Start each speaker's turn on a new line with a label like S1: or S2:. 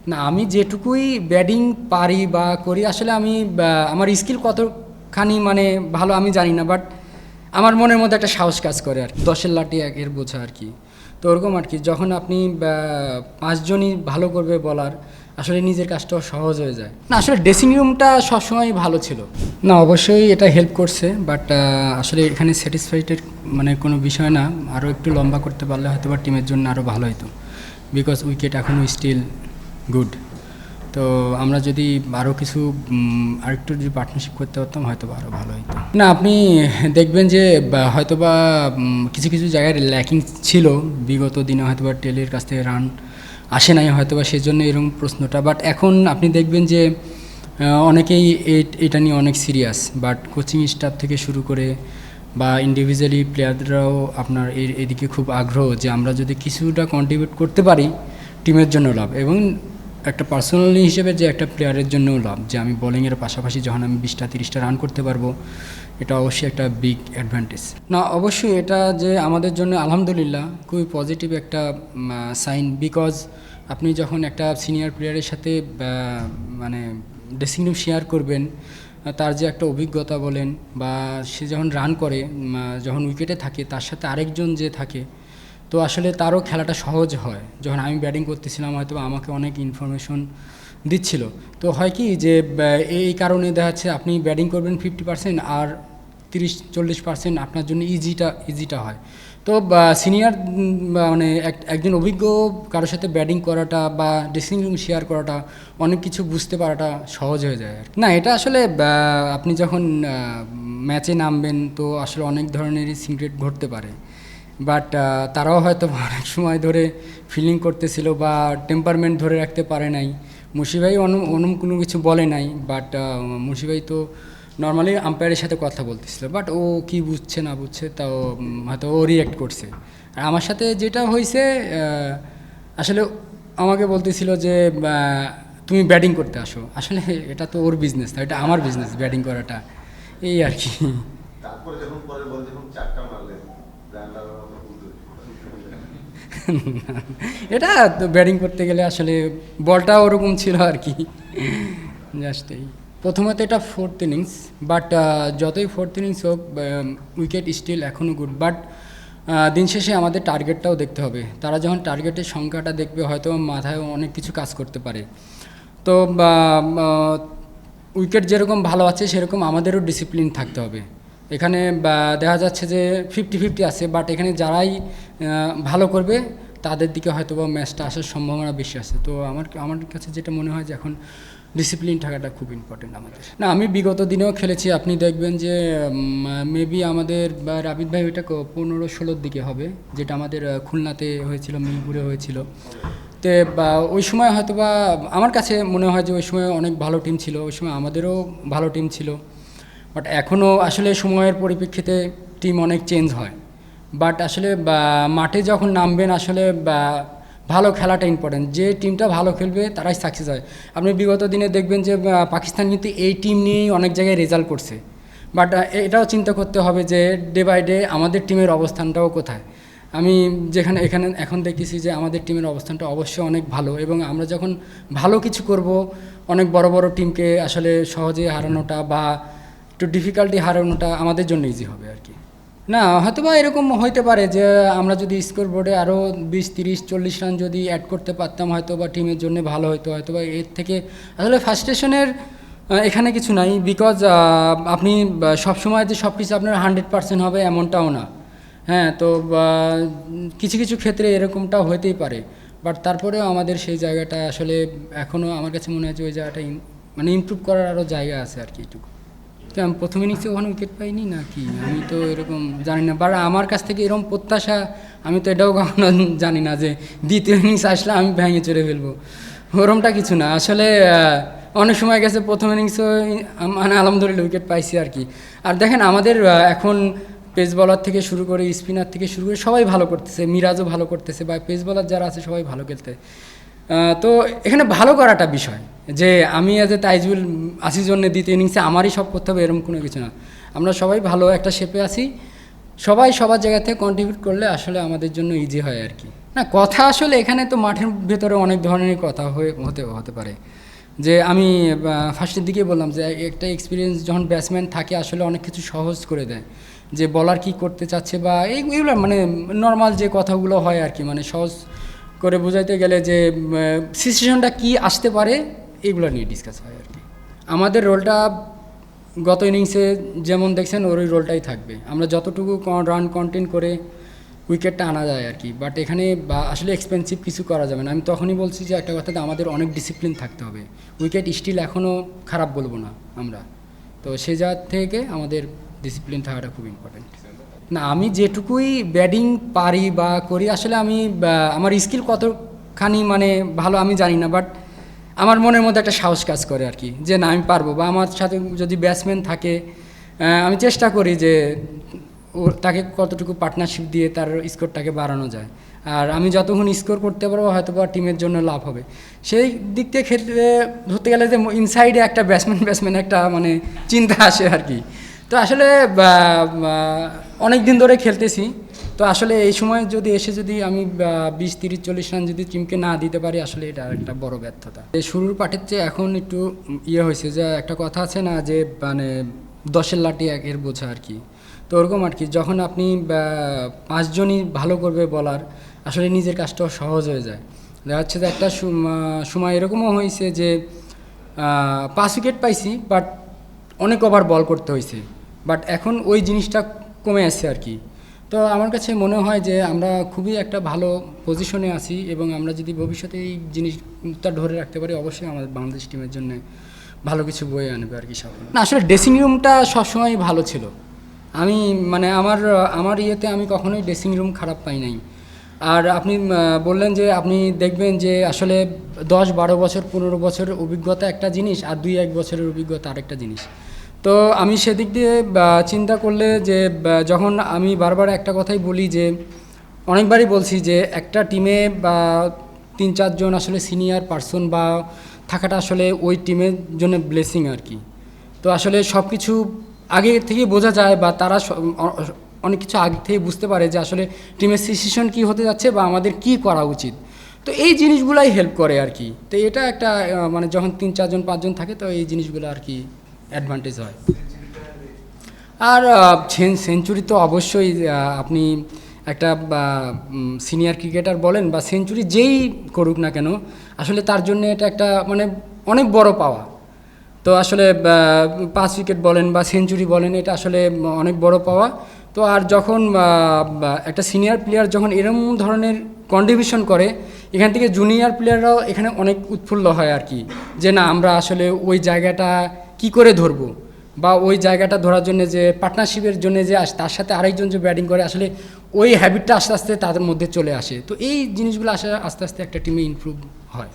S1: না, আমি যেটুকুই ব্যাটিং পারি বা করি আসলে আমি আমার স্কিল কতখানি মানে ভালো আমি জানি না, বাট আমার মনের মধ্যে একটা সাহস কাজ করে আর কি, 10-এর লাঠি 1-এর বোঝা আর কি। তো ওরকম আর কি, যখন আপনি 5 জনই ভালো করবে বলার, আসলে নিজের কাজটাও সহজ হয়ে যায়। না, আসলে ড্রেসিং রুমটা সবসময় ভালো ছিল। না, অবশ্যই এটা হেল্প করছে, বাট আসলে এখানে স্যাটিসফাইডের মানে কোনো বিষয় না। আরও একটু লম্বা করতে পারলে হয়তো বা টিমের জন্য আরও ভালো হতো, বিকজ উইকেট এখনও স্টিল গুড। তো আমরা যদি আরও কিছু আরেকটু যদি পার্টনারশিপ করতে পারতাম হয়তো বা আরও ভালো হতো। না, আপনি দেখবেন যে হয়তো বা কিছু কিছু জায়গায় ল্যাকিং ছিল বিগত দিনে, হয়তো বা টেলের কাছ থেকে রান আসে নাই হয়তো বা, সেই জন্য এরকম প্রশ্নটা। বাট এখন আপনি দেখবেন যে অনেকেই এটা নিয়ে অনেক সিরিয়াস, বাট কোচিং স্টাফ থেকে শুরু করে বা ইন্ডিভিজুয়ালি প্লেয়াররাও আপনার এদিকে খুব আগ্রহ যে আমরা যদি কিছুটা কন্ট্রিবিউট করতে পারি টিমের জন্য লাভ, এবং একটা পার্সোনালি হিসেবে যে একটা প্লেয়ারের জন্যও লাভ, যে আমি বোলিংয়ের পাশাপাশি যখন আমি 20-30টা রান করতে পারবো, এটা অবশ্যই একটা বিগ অ্যাডভান্টেজ। না, অবশ্যই এটা যে আমাদের জন্য আলহামদুলিল্লাহ খুবই পজিটিভ একটা সাইন, বিকজ আপনি যখন একটা সিনিয়র প্লেয়ারের সাথে মানে ড্রেসিং রুম শেয়ার করবেন, তার যে একটা অভিজ্ঞতা বলেন বা সে যখন রান করে, যখন উইকেটে থাকে, তার সাথে আরেকজন যে থাকে, তো আসলে তারও খেলাটা সহজ হয়। যখন আমি ব্যাটিং করতেছিলাম হয়তো আমাকে অনেক ইনফরমেশন দিচ্ছিল, তো হয় কি যে এই কারণে দেখা যাচ্ছে আপনি ব্যাটিং করবেন 50%, আর 30-40% আপনার জন্য ইজিটা হয়। তো সিনিয়র মানে একজন অভিজ্ঞ কারোর সাথে ব্যাটিং করাটা বা ড্রেসিং রুম শেয়ার করাটা, অনেক কিছু বুঝতে পারাটা সহজ হয়ে যায় আর না। এটা আসলে আপনি যখন ম্যাচে নামবেন তো আসলে অনেক ধরনেরই সিক্রেট ঘটতে পারে, বাট তারাও হয়তো অনেক সময় ধরে ফিলিং করতেছিল বা টেম্পারমেন্ট ধরে রাখতে পারে নাই। মুশিভাই অনুম কোনো কিছু বলে নাই, বাট মুশিভাই তো নর্মালি আম্পায়ারের সাথে কথা বলতেছিল, বাট ও কি বুঝছে না বুঝছে তাও হয়তো ও রিয়্যাক্ট করছে। আর আমার সাথে যেটা হয়েছে, আসলে আমাকে বলতেছিল যে তুমি ব্যাটিং করতে আসো, আসলে এটা তো ওর বিজনেস না, এটা আমার বিজনেস ব্যাটিং করাটা, এই আর কি।
S2: তারপরে যখন পরে বল যখন চারটা মারলেন
S1: এটা তো ব্যাটিং করতে গেলে আসলে বলটা ওরকম ছিল আর কি, জাস্ট এই। প্রথমত এটা 4th ইনিংস, বাট যতই 4th ইনিংস হোক, উইকেট স্টিল এখনও গুড, বাট দিন শেষে আমাদের টার্গেটটাও দেখতে হবে। তারা যখন টার্গেটের সংখ্যাটা দেখবে হয়তো মাথায় অনেক কিছু কাজ করতে পারে। তো উইকেট যেরকম ভালো আছে সেরকম আমাদেরও ডিসিপ্লিন থাকতে হবে। এখানে দেখা যাচ্ছে যে 50-50 আছে, বাট এখানে যারাই ভালো করবে তাদের দিকে হয়তো বা ম্যাচটা আসার সম্ভাবনা বেশি আছে। তো আমার কাছে যেটা মনে হয় যে এখন ডিসিপ্লিন থাকাটা খুব ইম্পর্টেন্ট আমাদের। না, আমি বিগত দিনেও খেলেছি, আপনি দেখবেন যে মেবি আমাদের বা রাবিদ ভাই ওইটা 15-16 দিকে হবে, যেটা আমাদের খুলনাতে হয়েছিল, মিরপুরে হয়েছিল। তো ওই সময় হয়তো বা আমার কাছে মনে হয় যে ওই সময় অনেক ভালো টিম ছিল, ওই সময় আমাদেরও ভালো টিম ছিল, বাট এখনও আসলে সময়ের পরিপ্রেক্ষিতে টিম অনেক চেঞ্জ হয়। বাট আসলে মাঠে যখন নামবেন আসলে ভালো খেলাটা ইম্পর্টেন্ট, যে টিমটা ভালো খেলবে তারাই সাকসেস হয়। আপনি বিগত দিনে দেখবেন যে পাকিস্তান কিন্তু এই টিম নিয়েই অনেক জায়গায় রেজাল্ট করছে, বাট এটাও চিন্তা করতে হবে যে ডে বাই ডে আমাদের টিমের অবস্থানটাও কোথায়। আমি এখানে এখন দেখতেছি যে আমাদের টিমের অবস্থানটা অবশ্যই অনেক ভালো, এবং আমরা যখন ভালো কিছু করব, অনেক বড় বড় টিমকে আসলে সহজে হারানোটা বা একটু ডিফিকাল্টি হারানোটা আমাদের জন্য ইজি হবে আর কি। না, হয়তো বা এরকম হইতে পারে যে আমরা যদি স্কোর বোর্ডে আরও 20-30-40 রান যদি অ্যাড করতে পারতাম হয়তো বা টিমের জন্য ভালো হতো, হয়তো বা এর থেকে আসলে ফার্স্টেশনের এখানে কিছু নাই, বিকজ আপনি সবসময় যে সব কিছু আপনার 100% হবে এমনটাও না। হ্যাঁ, তো কিছু কিছু ক্ষেত্রে এরকমটাও হতেই পারে, বাট তারপরেও আমাদের সেই জায়গাটা আসলে এখনও আমার কাছে মনে হয় যে ওই জায়গাটা মানে ইমপ্রুভ করার আরও জায়গা আছে আর কি, এটুকু। আমি প্রথম ইনিংসে ওখানে উইকেট পাইনি নাকি, আমি তো এরকম জানি না, বাট আমার কাছ থেকে এরকম প্রত্যাশা, আমি তো এটাও কখনো জানি না যে দ্বিতীয় ইনিংস আসলে আমি ভেঙে চড়ে ফেলবো, ওরমটা কিছু না আসলে। অনেক সময় গেছে প্রথম ইনিংসও মানে আলহামদুলিল্লাহ উইকেট পাইছি আর কি। আর দেখেন আমাদের এখন পেস বলার থেকে শুরু করে স্পিনার থেকে শুরু করে সবাই ভালো করতেছে, মিরাজও ভালো করতেছে, বা পেস বলার যারা আছে সবাই ভালো খেলতে। তো এখানে ভালো করাটা বিষয়, যে আমি এজ এ তাইজুল আসির জন্য দ্বিতীয় ইনিংসে আমারই সব করতে হবে এরকম কোনো কিছু না। আমরা সবাই ভালো একটা শেপে আছি, সবাই সবার জায়গা থেকে কন্ট্রিবিউট করলে আসলে আমাদের জন্য ইজি হয় আর কি। না, কথা আসলে এখানে তো মাঠের ভেতরে অনেক ধরনের কথা হতে পারে। যে আমি ফার্স্টের দিকে বললাম যে একটা এক্সপিরিয়েন্স যখন ব্যাটসম্যান থাকে আসলে অনেক কিছু সহজ করে দেয়, যে বলার কি করতে চাচ্ছে বা এইগুলো মানে নর্মাল যে কথাগুলো হয় আর কি, মানে সহজ করে বোঝাইতে গেলে যে সিচুয়েশনটা কি আসতে পারে এগুলো নিয়ে ডিসকাস হয় আর কি। আমাদের রোলটা গত ইনিংসে যেমন দেখছেন ওই রোলটাই থাকবে, আমরা যতটুকু রান কন্টেন্ট করে উইকেটটা আনা যায় আর কি। বাট এখানে আসলে এক্সপেন্সিভ কিছু করা যাবে না। আমি তখনই বলছি যে একটা কথা, আমাদের অনেক ডিসিপ্লিন থাকতে হবে। উইকেট স্টিল এখনও খারাপ বলবো না আমরা, তো সেই জায়গা থেকে আমাদের ডিসিপ্লিন থাকাটা খুব ইম্পর্টেন্ট। না, আমি যেটুকুই ব্যাটিং পারি বা করি আসলে আমি আমার স্কিল কতখানি মানে ভালো আমি জানি না, বাট আমার মনের মধ্যে একটা সাহস কাজ করে আর কি, যে না আমি পারবো। বা আমার সাথে যদি ব্যাটসম্যান থাকে আমি চেষ্টা করি যে তাকে কতটুকু পার্টনারশিপ দিয়ে তার স্কোরটাকে বাড়ানো যায়। আর আমি যতক্ষণ স্কোর করতে পারবো হয়তো বা টিমের জন্য লাভ হবে। সেই দিক থেকে ক্ষেত্রে ধরতে গেলে যে ইনসাইডে একটা ব্যাটসম্যান একটা মানে চিন্তা আসে আর কি। তো আসলে অনেক দিন ধরে খেলতেছি, তো আসলে এই সময় যদি আমি 20, 30, 40 রান যদি টিমকে না দিতে পারি আসলে এটা একটা বড় ব্যর্থতা। শুরুর পাটের চেয়ে এখন একটু হয়েছে, যে একটা কথা আছে না যে মানে 10-এর লাঠি 1-এর বোঝা আর কি। তো ওরকম আর কি, যখন আপনি 5 জনই ভালো করবে বলার, আসলে নিজের কাজটাও সহজ হয়ে যায়। দেখা যাচ্ছে যে একটা সময় এরকমও হয়েছে যে 5 উইকেট পাইছি, বাট অনেক ওভার বল করতে হয়েছে, বাট এখন ওই জিনিসটা কমে আসছে আর কি। তো আমার কাছে মনে হয় যে আমরা খুবই একটা ভালো পজিশনে আছি, এবং আমরা যদি ভবিষ্যতে এই জিনিসটা ধরে রাখতে পারি অবশ্যই আমাদের বাংলাদেশ টিমের জন্য ভালো কিছু বয়ে আনবে আর কি সামনে। না, আসলে ড্রেসিং রুমটা সবসময় ভালো ছিল। আমি মানে আমার ইয়েতে আমি কখনোই ড্রেসিং রুম খারাপ পাই নাই। আর আপনি বললেন যে আপনি দেখবেন যে আসলে 10-12 বছর 15 বছরের অভিজ্ঞতা একটা জিনিস, আর 2-1 বছরের অভিজ্ঞতা আরেকটা জিনিস। তো আমি সেদিক দিয়ে চিন্তা করলে যে যখন আমি বারবার একটা কথাই বলি, যে অনেকবারই বলছি যে একটা টিমে 3-4 জন আসলে সিনিয়র পার্সন বা থাকাটা আসলে ওই টিমের জন্য ব্লেসিং আর কি। তো আসলে সব কিছু আগে থেকে বোঝা যায়, বা তারা অনেক কিছু আগে থেকে বুঝতে পারে যে আসলে টিমের সিচুয়েশন কী হতে যাচ্ছে বা আমাদের কি করা উচিত। তো এই জিনিসগুলাই হেল্প করে আর কি। তো এটা একটা মানে যখন 3-4 জন 5 জন থাকে তো এই জিনিসগুলো আর কি অ্যাডভান্টেজ হয়। আর সেঞ্চুরি তো অবশ্যই আপনি একটা সিনিয়র ক্রিকেটার বলেন বা সেঞ্চুরি যেই করুক না কেন, আসলে তার জন্য এটা একটা মানে অনেক বড় পাওয়া। তো আসলে 5 উইকেট বলেন বা সেঞ্চুরি বলেন, এটা আসলে অনেক বড় পাওয়া। তো আর যখন একটা সিনিয়র প্লেয়ার যখন এরকম ধরনের কন্ট্রিবিউশন করে, এখান থেকে জুনিয়র প্লেয়াররাও এখানে অনেক উৎফুল্ল হয় আর কি, যে না আমরা আসলে ওই জায়গাটা কি করে ধরবো, বা ওই জায়গাটা ধরার জন্য যে পার্টনারশিপের জন্য যে তার সাথে আরেকজন যে ব্যাটিং করে, আসলে ওই হ্যাবিটটা আস্তে আস্তে তাদের মধ্যে চলে আসে। তো এই জিনিসগুলো আস্তে আস্তে একটা টিমে ইমপ্রুভ হয়।